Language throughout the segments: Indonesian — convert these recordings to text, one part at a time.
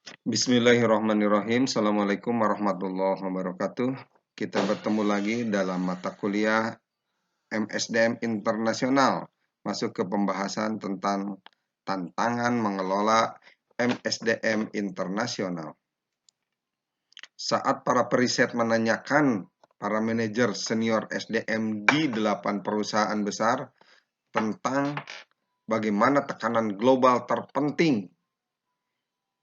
Bismillahirrahmanirrahim. Assalamualaikum warahmatullahi wabarakatuh. Kita bertemu lagi dalam mata kuliah MSDM Internasional. Masuk ke pembahasan tentang tantangan mengelola MSDM Internasional. Saat para periset menanyakan para manajer senior SDM di 8 perusahaan besar tentang bagaimana tekanan global terpenting,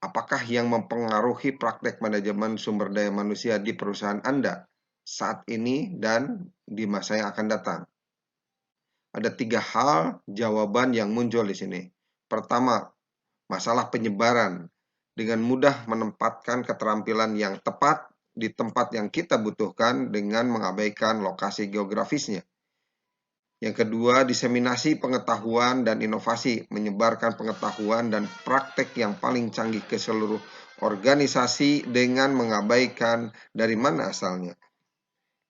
apakah yang mempengaruhi praktek manajemen sumber daya manusia di perusahaan Anda saat ini dan di masa yang akan datang? Ada 3 hal jawaban yang muncul di sini. Pertama, masalah penyebaran. Dengan mudah menempatkan keterampilan yang tepat di tempat yang kita butuhkan dengan mengabaikan lokasi geografisnya. Yang kedua, diseminasi pengetahuan dan inovasi, menyebarkan pengetahuan dan praktek yang paling canggih ke seluruh organisasi dengan mengabaikan dari mana asalnya.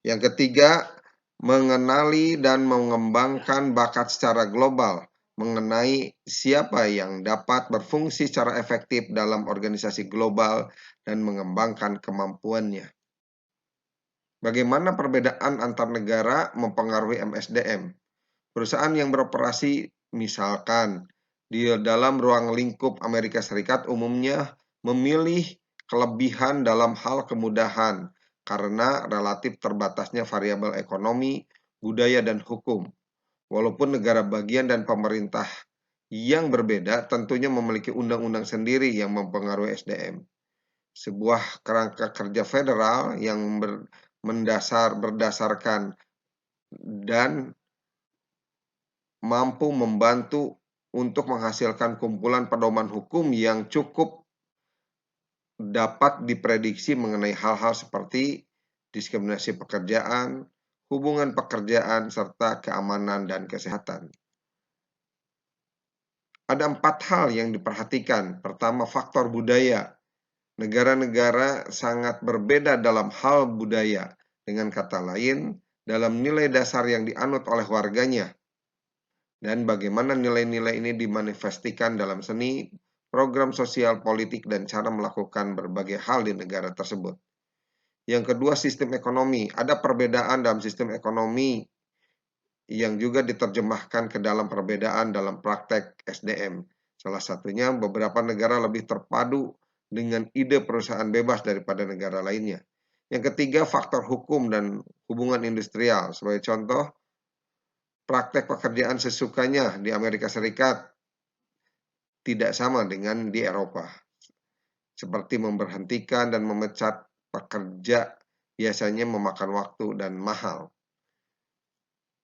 Yang ketiga, mengenali dan mengembangkan bakat secara global, mengenai siapa yang dapat berfungsi secara efektif dalam organisasi global dan mengembangkan kemampuannya. Bagaimana perbedaan antar negara mempengaruhi MSDM? Perusahaan yang beroperasi misalkan di dalam ruang lingkup Amerika Serikat umumnya memilih kelebihan dalam hal kemudahan karena relatif terbatasnya variabel ekonomi, budaya, dan hukum. Walaupun negara bagian dan pemerintah yang berbeda tentunya memiliki undang-undang sendiri yang mempengaruhi SDM. Sebuah kerangka kerja federal yang berdasarkan dan mampu membantu untuk menghasilkan kumpulan pedoman hukum yang cukup dapat diprediksi mengenai hal-hal seperti diskriminasi pekerjaan, hubungan pekerjaan, serta keamanan dan kesehatan. Ada 4 hal yang diperhatikan. Pertama, faktor budaya. Negara-negara sangat berbeda dalam hal budaya. Dengan kata lain, dalam nilai dasar yang dianut oleh warganya. Dan bagaimana nilai-nilai ini dimanifestasikan dalam seni, program sosial, politik, dan cara melakukan berbagai hal di negara tersebut. Yang kedua, sistem ekonomi. Ada perbedaan dalam sistem ekonomi yang juga diterjemahkan ke dalam perbedaan dalam praktek SDM. Salah satunya beberapa negara lebih terpadu dengan ide perusahaan bebas daripada negara lainnya. Yang ketiga, faktor hukum dan hubungan industrial. Sebagai contoh, praktek pekerjaan sesukanya di Amerika Serikat tidak sama dengan di Eropa. Seperti memberhentikan dan memecat pekerja biasanya memakan waktu dan mahal.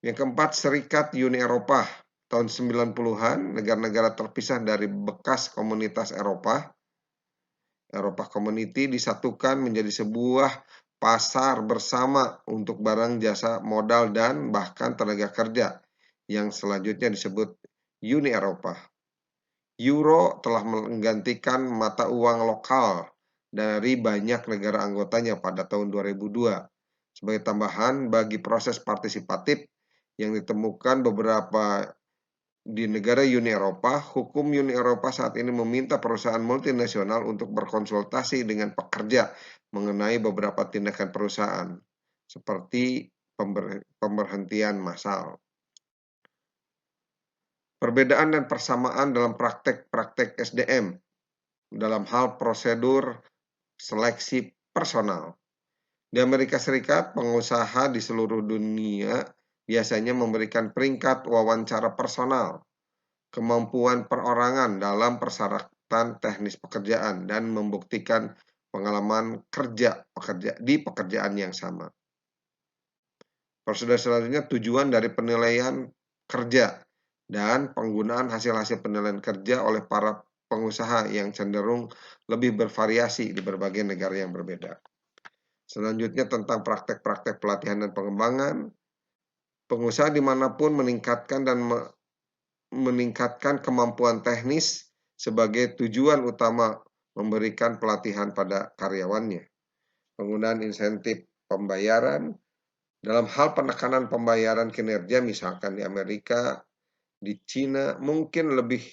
Yang keempat, Serikat Uni Eropa. Tahun 90-an, negara-negara terpisah dari bekas komunitas Eropa Community disatukan menjadi sebuah pasar bersama untuk barang, jasa, modal, dan bahkan tenaga kerja yang selanjutnya disebut Uni Eropa. Euro telah menggantikan mata uang lokal dari banyak negara anggotanya pada tahun 2002. Sebagai tambahan bagi proses partisipatif yang ditemukan beberapa di negara Uni Eropa, hukum Uni Eropa saat ini meminta perusahaan multinasional untuk berkonsultasi dengan pekerja mengenai beberapa tindakan perusahaan, seperti pemberhentian massal. Perbedaan dan persamaan dalam praktek-praktek SDM dalam hal prosedur seleksi personal. Di Amerika Serikat, pengusaha di seluruh dunia biasanya memberikan peringkat wawancara personal, kemampuan perorangan dalam persyaratan teknis pekerjaan, dan membuktikan pengalaman kerja di pekerjaan yang sama. Prosedur selanjutnya, tujuan dari penilaian kerja dan penggunaan hasil-hasil penilaian kerja oleh para pengusaha yang cenderung lebih bervariasi di berbagai negara yang berbeda. Selanjutnya tentang praktek-praktek pelatihan dan pengembangan. Pengusaha dimanapun meningkatkan kemampuan teknis sebagai tujuan utama memberikan pelatihan pada karyawannya. Penggunaan insentif pembayaran dalam hal penekanan pembayaran kinerja, misalkan di Amerika, di Cina mungkin lebih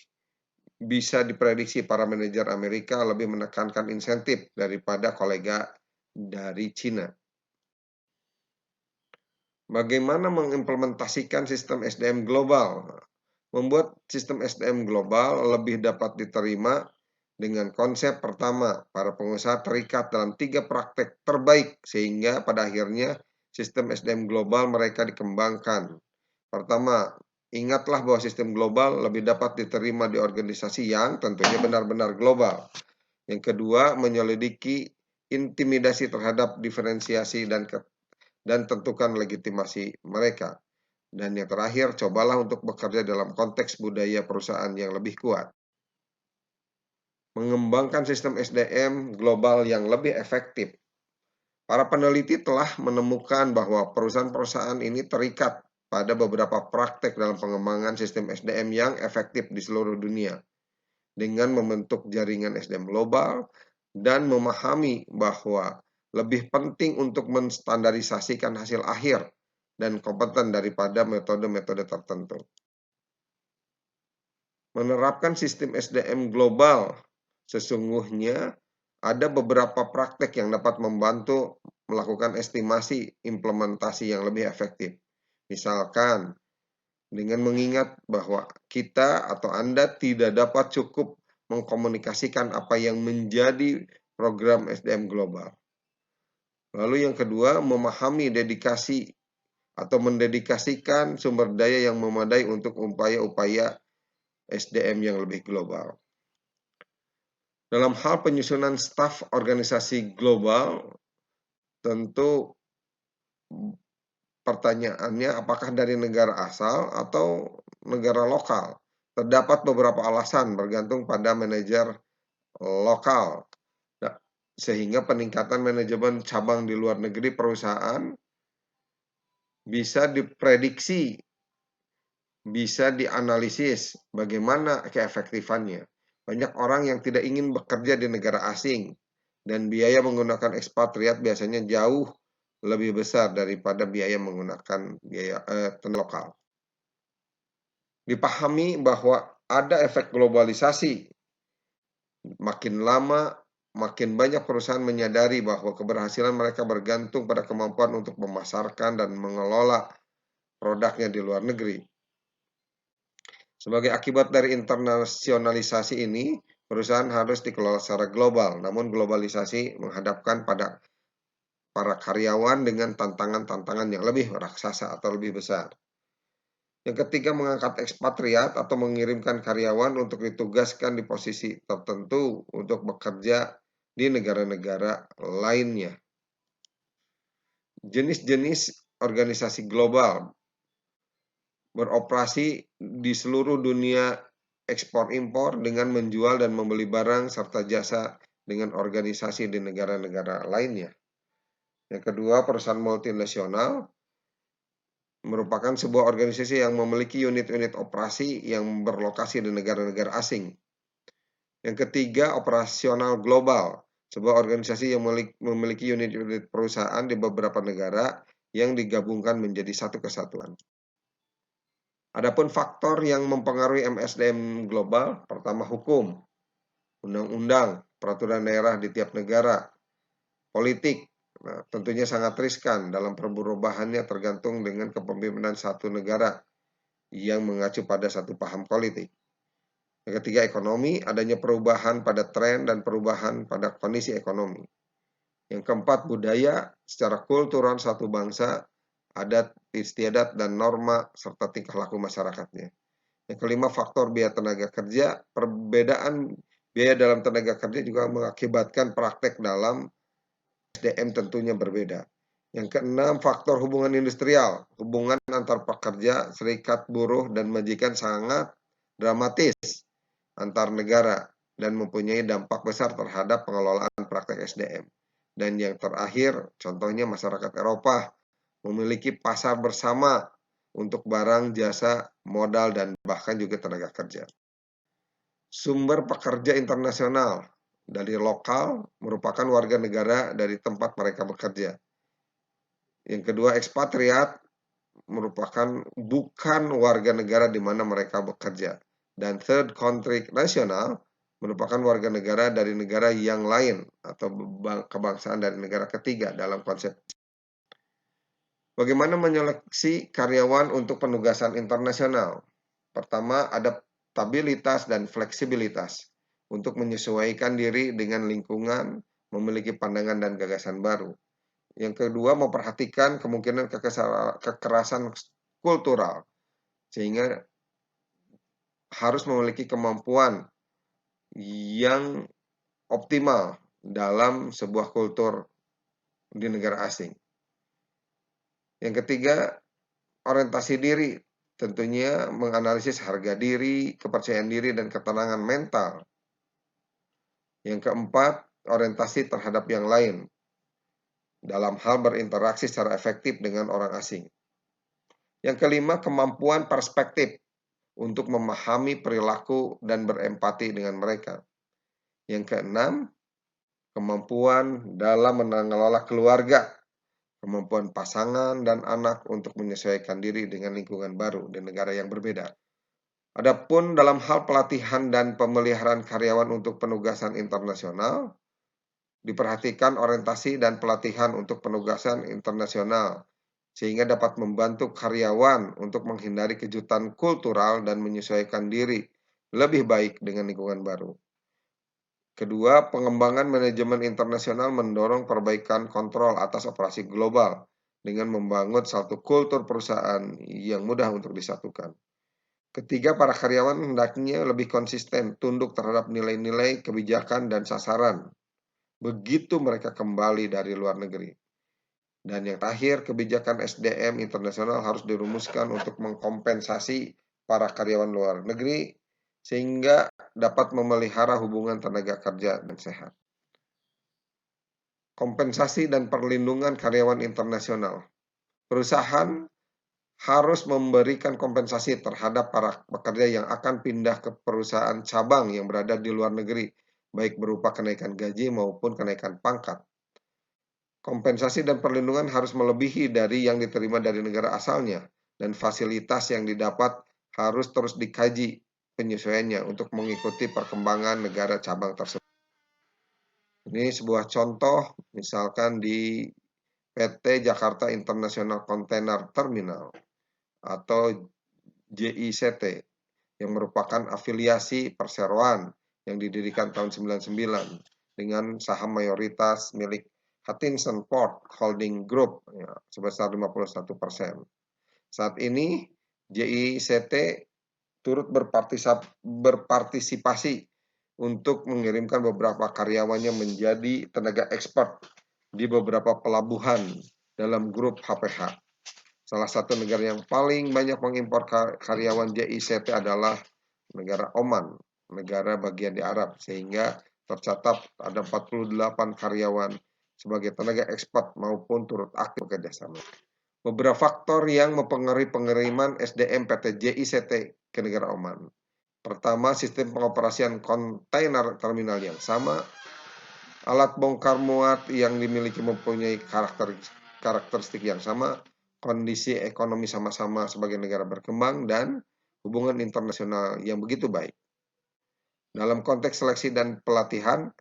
bisa diprediksi para manajer Amerika lebih menekankan insentif daripada kolega dari Cina. Bagaimana mengimplementasikan sistem SDM global? Membuat sistem SDM global lebih dapat diterima dengan konsep pertama, para pengusaha terikat dalam 3 praktek terbaik sehingga pada akhirnya sistem SDM global mereka dikembangkan. Pertama, ingatlah bahwa sistem global lebih dapat diterima di organisasi yang tentunya benar-benar global. Yang kedua, menyelidiki intimidasi terhadap diferensiasi dan tentukan legitimasi mereka. Dan yang terakhir, cobalah untuk bekerja dalam konteks budaya perusahaan yang lebih kuat. Mengembangkan sistem SDM global yang lebih efektif. Para peneliti telah menemukan bahwa perusahaan-perusahaan ini terikat pada beberapa praktek dalam pengembangan sistem SDM yang efektif di seluruh dunia. Dengan membentuk jaringan SDM global dan memahami bahwa lebih penting untuk menstandarisasikan hasil akhir dan kompeten daripada metode-metode tertentu. Menerapkan sistem SDM global, sesungguhnya ada beberapa praktek yang dapat membantu melakukan estimasi implementasi yang lebih efektif. Misalkan, dengan mengingat bahwa kita atau Anda tidak dapat cukup mengkomunikasikan apa yang menjadi program SDM global. Lalu yang kedua, memahami dedikasi atau mendedikasikan sumber daya yang memadai untuk upaya-upaya SDM yang lebih global. Dalam hal penyusunan staf organisasi global, tentu pertanyaannya apakah dari negara asal atau negara lokal. Terdapat beberapa alasan bergantung pada manajer lokal. Sehingga peningkatan manajemen cabang di luar negeri perusahaan bisa diprediksi, bisa dianalisis bagaimana keefektifannya. Banyak orang yang tidak ingin bekerja di negara asing dan biaya menggunakan ekspatriat biasanya jauh lebih besar daripada biaya menggunakan tenaga lokal. Dipahami bahwa ada efek globalisasi. Makin lama, makin banyak perusahaan menyadari bahwa keberhasilan mereka bergantung pada kemampuan untuk memasarkan dan mengelola produknya di luar negeri. Sebagai akibat dari internasionalisasi ini, perusahaan harus dikelola secara global, namun globalisasi menghadapkan pada para karyawan dengan tantangan-tantangan yang lebih raksasa atau lebih besar. Yang ketiga, mengangkat ekspatriat atau mengirimkan karyawan untuk ditugaskan di posisi tertentu untuk bekerja di negara-negara lainnya. Jenis-jenis organisasi global beroperasi di seluruh dunia ekspor-impor dengan menjual dan membeli barang serta jasa dengan organisasi di negara-negara lainnya. Yang kedua, perusahaan multinasional merupakan sebuah organisasi yang memiliki unit-unit operasi yang berlokasi di negara-negara asing. Yang ketiga, operasional global, sebuah organisasi yang memiliki unit-unit perusahaan di beberapa negara yang digabungkan menjadi satu kesatuan. Adapun faktor yang mempengaruhi MSDM global, pertama hukum, undang-undang, peraturan daerah di tiap negara, politik. Nah, tentunya sangat riskan dalam perubahannya tergantung dengan kepemimpinan satu negara yang mengacu pada satu paham politik. Yang ketiga, ekonomi, adanya perubahan pada tren dan perubahan pada kondisi ekonomi. Yang keempat, budaya, secara kultural satu bangsa, adat, istiadat, dan norma, serta tingkah laku masyarakatnya. Yang kelima, faktor biaya tenaga kerja. Perbedaan biaya dalam tenaga kerja juga mengakibatkan praktek dalam SDM tentunya berbeda. Yang keenam, faktor hubungan industrial. Hubungan antar pekerja, serikat buruh, dan majikan sangat dramatis antar negara dan mempunyai dampak besar terhadap pengelolaan praktek SDM. Dan yang terakhir, contohnya masyarakat Eropa memiliki pasar bersama untuk barang, jasa, modal, dan bahkan juga tenaga kerja. Sumber pekerja internasional dari lokal merupakan warga negara dari tempat mereka bekerja. Yang kedua, ekspatriat merupakan bukan warga negara di mana mereka bekerja. Dan third country national merupakan warga negara dari negara yang lain atau kebangsaan dari negara ketiga dalam konsep. Bagaimana menyeleksi karyawan untuk penugasan internasional? Pertama, adaptabilitas dan fleksibilitas untuk menyesuaikan diri dengan lingkungan, memiliki pandangan dan gagasan baru. Yang kedua, memperhatikan kemungkinan kekerasan kultural, sehingga harus memiliki kemampuan yang optimal dalam sebuah kultur di negara asing. Yang ketiga, orientasi diri, tentunya menganalisis harga diri, kepercayaan diri, dan ketenangan mental. Yang keempat, orientasi terhadap yang lain dalam hal berinteraksi secara efektif dengan orang asing. Yang kelima, kemampuan perspektif untuk memahami perilaku dan berempati dengan mereka. Yang keenam, kemampuan dalam mengelola keluarga, kemampuan pasangan dan anak untuk menyesuaikan diri dengan lingkungan baru di negara yang berbeda. Adapun dalam hal pelatihan dan pemeliharaan karyawan untuk penugasan internasional, diperhatikan orientasi dan pelatihan untuk penugasan internasional, sehingga dapat membantu karyawan untuk menghindari kejutan kultural dan menyesuaikan diri lebih baik dengan lingkungan baru. Kedua, pengembangan manajemen internasional mendorong perbaikan kontrol atas operasi global dengan membangun satu kultur perusahaan yang mudah untuk disatukan. Ketiga, para karyawan hendaknya lebih konsisten, tunduk terhadap nilai-nilai, kebijakan, dan sasaran begitu mereka kembali dari luar negeri. Dan yang terakhir, kebijakan SDM internasional harus dirumuskan untuk mengkompensasi para karyawan luar negeri sehingga dapat memelihara hubungan tenaga kerja dan sehat. Kompensasi dan perlindungan karyawan internasional. Perusahaan harus memberikan kompensasi terhadap para pekerja yang akan pindah ke perusahaan cabang yang berada di luar negeri, baik berupa kenaikan gaji maupun kenaikan pangkat. Kompensasi dan perlindungan harus melebihi dari yang diterima dari negara asalnya, dan fasilitas yang didapat harus terus dikaji penyesuaiannya untuk mengikuti perkembangan negara cabang tersebut. Ini sebuah contoh, misalkan di PT Jakarta International Container Terminal atau JICT yang merupakan afiliasi perseroan yang didirikan tahun 99 dengan saham mayoritas milik Hutchinson Port Holding Group ya, sebesar 51%. Saat ini JICT turut berpartisipasi untuk mengirimkan beberapa karyawannya menjadi tenaga ekspor di beberapa pelabuhan dalam grup HPH. Salah satu negara yang paling banyak mengimpor karyawan JICT adalah negara Oman, negara bagian di Arab, sehingga tercatat ada 48 karyawan sebagai tenaga ekspor maupun turut aktif kerjasama. Beberapa faktor yang mempengaruhi pengiriman SDM PT JICT ke negara Oman. Pertama, sistem pengoperasian kontainer terminal yang sama, alat bongkar muat yang dimiliki mempunyai karakteristik yang sama, kondisi ekonomi sama-sama sebagai negara berkembang, dan hubungan internasional yang begitu baik. Dalam konteks seleksi dan pelatihan,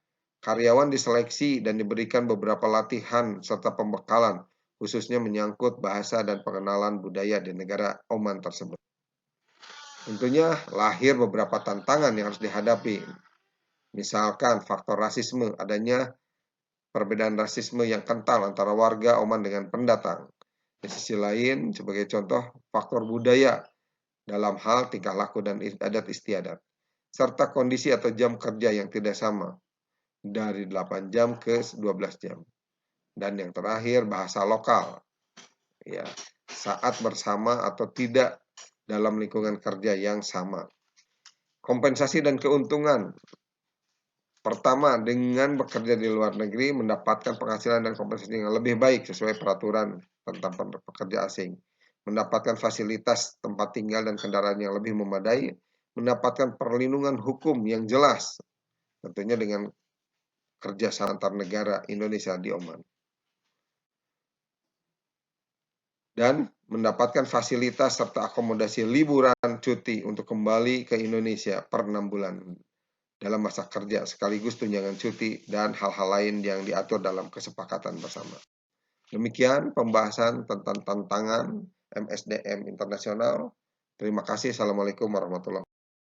karyawan diseleksi dan diberikan beberapa latihan serta pembekalan, khususnya menyangkut bahasa dan pengenalan budaya di negara Oman tersebut. Tentunya lahir beberapa tantangan yang harus dihadapi. Misalkan faktor rasisme, adanya perbedaan rasisme yang kental antara warga Oman dengan pendatang. Di sisi lain, sebagai contoh, faktor budaya dalam hal tingkah laku dan adat istiadat, serta kondisi atau jam kerja yang tidak sama, dari 8 jam ke 12 jam. Dan yang terakhir, bahasa lokal, ya, saat bersama atau tidak dalam lingkungan kerja yang sama. Kompensasi dan keuntungan. Pertama, dengan bekerja di luar negeri, mendapatkan penghasilan dan kompensasi yang lebih baik sesuai peraturan tentang pekerja asing. Mendapatkan fasilitas tempat tinggal dan kendaraan yang lebih memadai. Mendapatkan perlindungan hukum yang jelas, tentunya dengan kerjasama antar negara Indonesia di Oman. dan mendapatkan fasilitas serta akomodasi liburan cuti untuk kembali ke Indonesia per 6 bulan dalam masa kerja sekaligus tunjangan cuti dan hal-hal lain yang diatur dalam kesepakatan bersama. Demikian pembahasan tentang tantangan MSDM internasional. Terima kasih. Assalamualaikum warahmatullahi wabarakatuh.